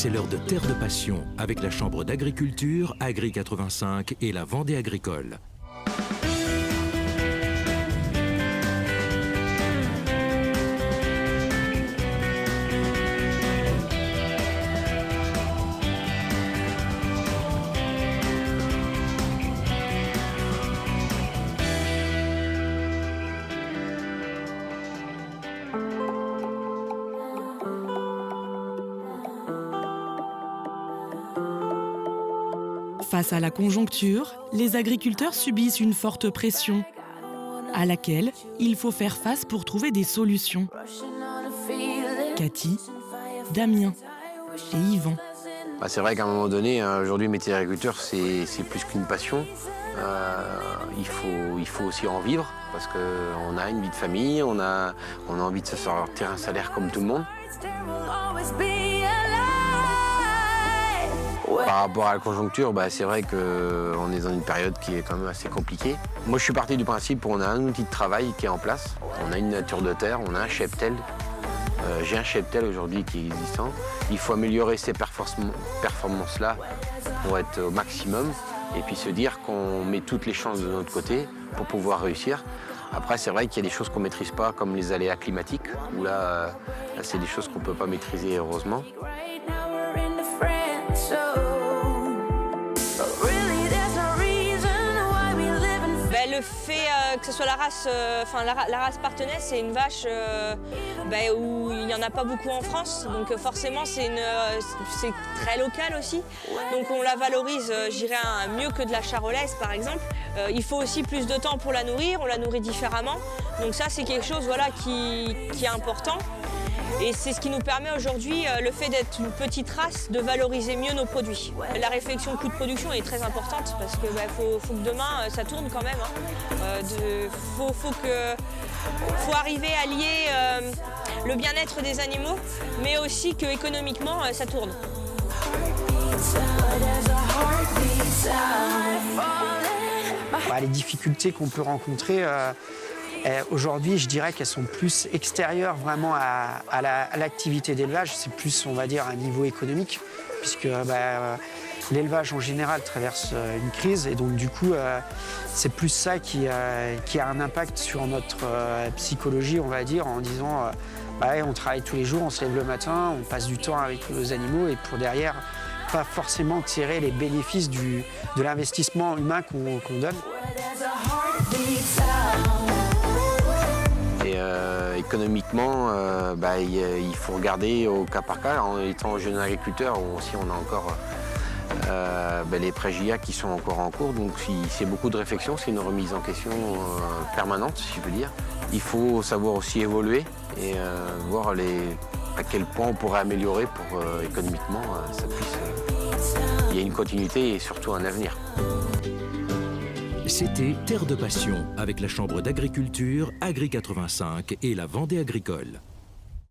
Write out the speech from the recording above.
C'est l'heure de Terre de Passion avec la Chambre d'agriculture, Agri 85 et la Vendée agricole. Face à la conjoncture, les agriculteurs subissent une forte pression à laquelle il faut faire face pour trouver des solutions. Cathy, Damien et Yvan. C'est vrai qu'à un moment donné, aujourd'hui, le métier d'agriculteur, c'est plus qu'une passion. Il faut aussi en vivre parce qu'on a une vie de famille, on a envie de se sortir un salaire comme tout le monde. Par rapport à la conjoncture, c'est vrai qu'on est dans une période qui est quand même assez compliquée. Moi, je suis parti du principe qu'on a un outil de travail qui est en place. On a une nature de terre, on a un cheptel. J'ai un cheptel aujourd'hui qui est existant. Il faut améliorer ces performances-là pour être au maximum et puis se dire qu'on met toutes les chances de notre côté pour pouvoir réussir. Après, c'est vrai qu'il y a des choses qu'on ne maîtrise pas, comme les aléas climatiques, où là c'est des choses qu'on ne peut pas maîtriser, heureusement. Le fait que ce soit la race, la race partenaise, c'est une vache où il n'y en a pas beaucoup en France, donc forcément c'est très local aussi. Donc on la valorise, je dirais, mieux que de la charolaise par exemple. Il faut aussi plus de temps pour la nourrir, on la nourrit différemment. Donc ça c'est quelque chose qui est important. Et c'est ce qui nous permet aujourd'hui, le fait d'être une petite race, de valoriser mieux nos produits. La réflexion coût de production est très importante parce que faut que demain ça tourne quand même. Faut arriver à lier le bien-être des animaux, mais aussi que économiquement ça tourne. Les difficultés qu'on peut rencontrer aujourd'hui, je dirais qu'elles sont plus extérieures vraiment à l'activité d'élevage. C'est plus, on va dire, un niveau économique, puisque l'élevage en général traverse une crise et donc du coup, c'est plus ça qui a un impact sur notre psychologie, on va dire, en disant on travaille tous les jours, on se lève le matin, on passe du temps avec nos animaux et pour derrière, pas forcément tirer les bénéfices de l'investissement humain qu'on donne. Et économiquement, il faut regarder au cas par cas. En étant jeune agriculteur, aussi on a encore les prêts JA qui sont encore en cours. Donc c'est beaucoup de réflexion, c'est une remise en question permanente, si je peux dire. Il faut savoir aussi évoluer et voir à quel point on pourrait améliorer pour économiquement ça puisse. Il y a une continuité et surtout un avenir. C'était Terre de Passion avec la Chambre d'agriculture, Agri 85 et la Vendée agricole.